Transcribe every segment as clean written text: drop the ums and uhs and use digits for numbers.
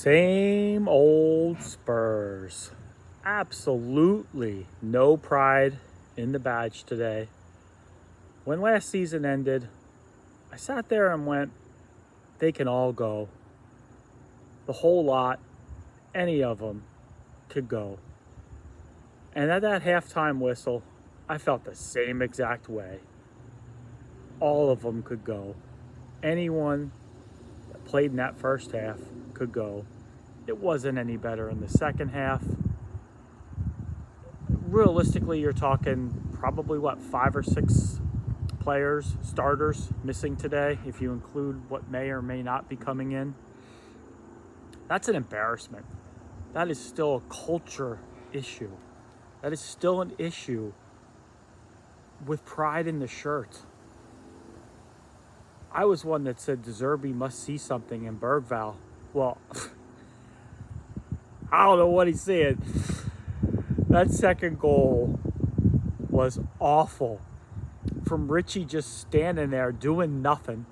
Same old Spurs. Absolutely no pride in the badge today. When last season ended, I sat there and went, they can all go. The whole lot, any of them could go. And at that halftime whistle, I felt the same exact way. All of them could go. Anyone that played in that first half could go. It wasn't any better in the second half. Realistically, you're talking probably 5 or 6 players, starters missing today, if you include what may or may not be coming in. That's an embarrassment. That is still a culture issue. That is still an issue with pride in the shirt. I was one that said De Zerbi must see something in Bergvall. Well, I don't know what he said. That second goal was awful. From Richie just standing there doing nothing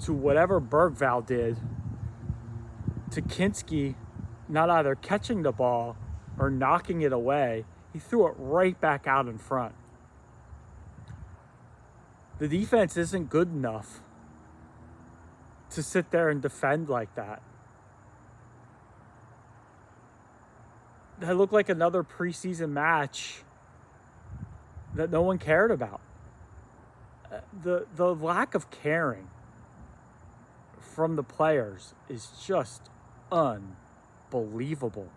to whatever Bergvall did to Kinski not either catching the ball or knocking it away. He threw it right back out in front. The defense isn't good enough to sit there and defend like that. That looked like another preseason match that no one cared about. The lack of caring from the players is just unbelievable.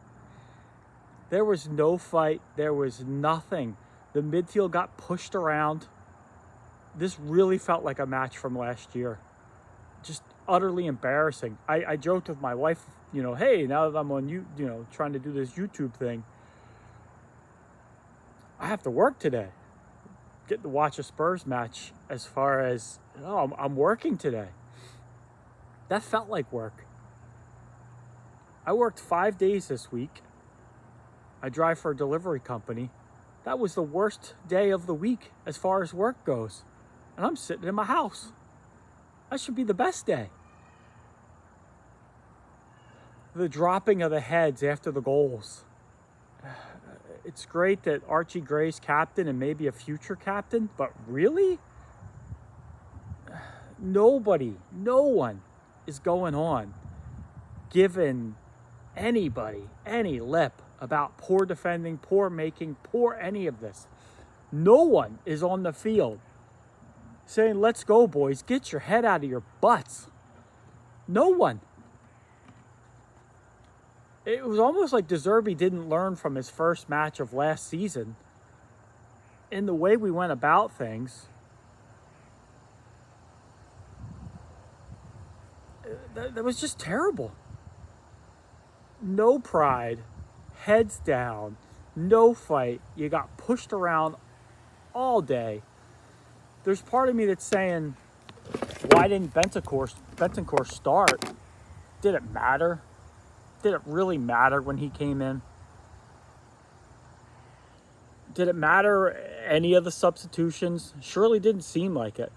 There was no fight. There was nothing. The midfield got pushed around. This really felt like a match from last year. Just utterly embarrassing. I joked with my wife, hey, now that I'm on trying to do this YouTube thing, I have to work today. Get to watch a Spurs match as far as, I'm working today. That felt like work. I worked 5 days this week. I drive for a delivery company. That was the worst day of the week as far as work goes. And I'm sitting in my house. That should be the best day. The dropping of the heads after the goals. It's great that Archie Gray's captain and maybe a future captain, but really? No one is going on giving anybody any lip about poor defending, poor making, poor any of this. No one is on the field saying, let's go, boys, get your head out of your butts. No one. It was almost like De Zerbi didn't learn from his first match of last season in the way we went about things. That was just terrible. No pride, heads down, no fight. You got pushed around all day. There's part of me that's saying, why didn't Bentancur start? Did it matter? Did it really matter when he came in? Did it matter any of the substitutions? Surely didn't seem like it.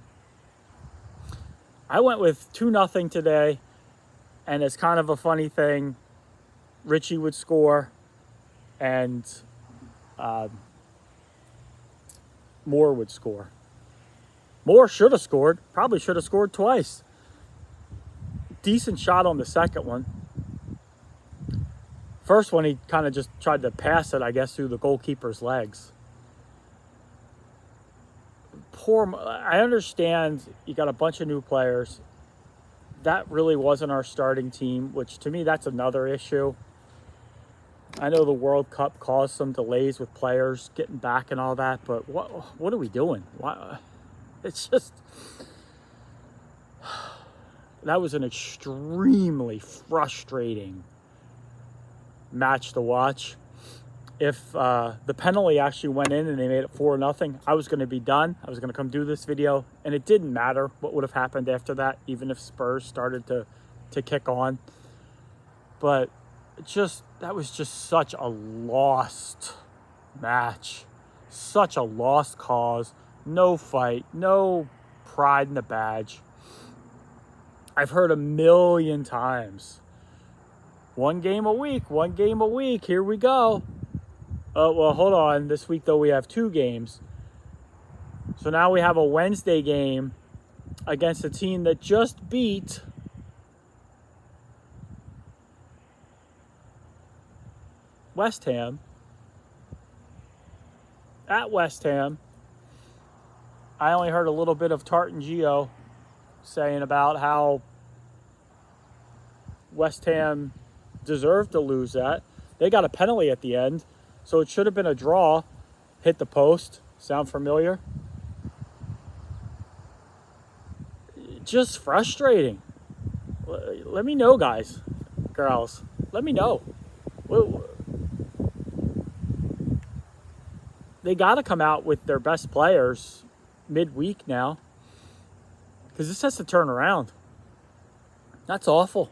I went with 2-0 today, and it's kind of a funny thing. Richie would score, and Moore would score. Moore should have scored. Probably should have scored twice. Decent shot on the second one. First one, he kind of just tried to pass it, I guess, through the goalkeeper's legs. I understand you got a bunch of new players. That really wasn't our starting team, which to me, that's another issue. I know the World Cup caused some delays with players getting back and all that, but what are we doing? Why? It's just, that was an extremely frustrating match to watch. If the penalty actually went in and they made it 4-0, I was going to be done. I was going to come do this video, and it didn't matter what would have happened after that, even if Spurs started to kick on. But that was just such a lost match, such a lost cause. No fight, no pride in the badge. I've heard a million times One game a week. One game a week. Here we go. Well, hold on. This week, though, we have 2 games. So now we have a Wednesday game against a team that just beat West Ham. At West Ham. I only heard a little bit of Tartan Gio saying about how West Ham deserved to lose that. They got a penalty at the end, so it should have been a draw. Hit the post. Sound familiar? Just frustrating. Let me know, guys, girls. Let me know. They got to come out with their best players midweek now, because this has to turn around. That's awful.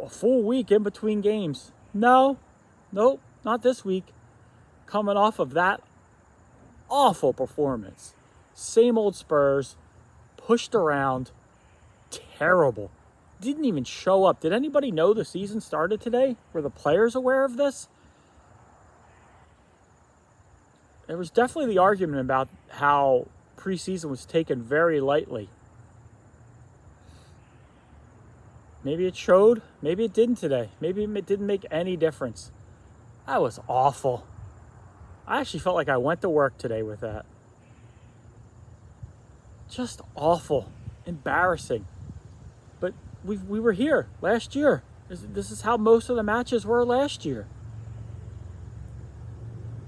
A full week in between games. Nope, not this week. Coming off of that awful performance. Same old Spurs, pushed around, terrible. Didn't even show up. Did anybody know the season started today? Were the players aware of this? There was definitely the argument about how preseason was taken very lightly. Maybe it showed. Maybe it didn't today. Maybe it didn't make any difference. That was awful. I actually felt like I went to work today with that. Just awful. Embarrassing. But we were here last year. This is how most of the matches were last year.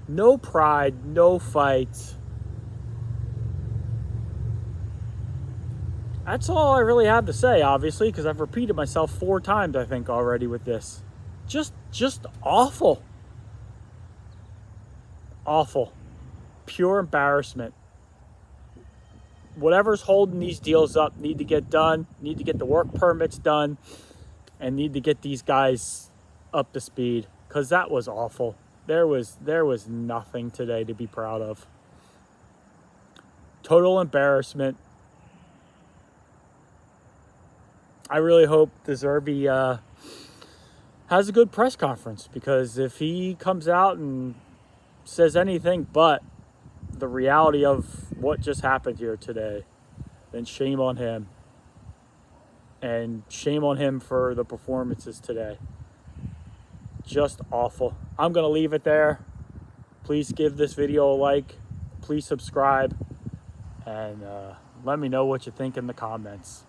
No pride, no fights. That's all I really have to say, obviously, because I've repeated myself 4 times, I think, already with this. Just awful. Awful. Pure embarrassment. Whatever's holding these deals up need to get done, need to get the work permits done, and need to get these guys up to speed, because that was awful. There was nothing today to be proud of. Total embarrassment. I really hope De Zerbi has a good press conference, because if he comes out and says anything but the reality of what just happened here today, then shame on him. And shame on him for the performances today. Just awful. I'm going to leave it there. Please give this video a like. Please subscribe. And let me know what you think in the comments.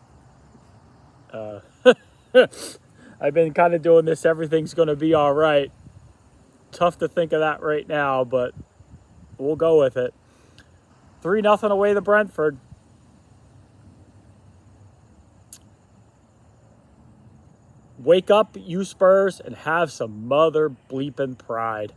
I've been kind of doing this, everything's going to be all right. Tough to think of that right now, but we'll go with it. 3-0 away to Brentford. Wake up, you Spurs, and have some mother bleeping pride.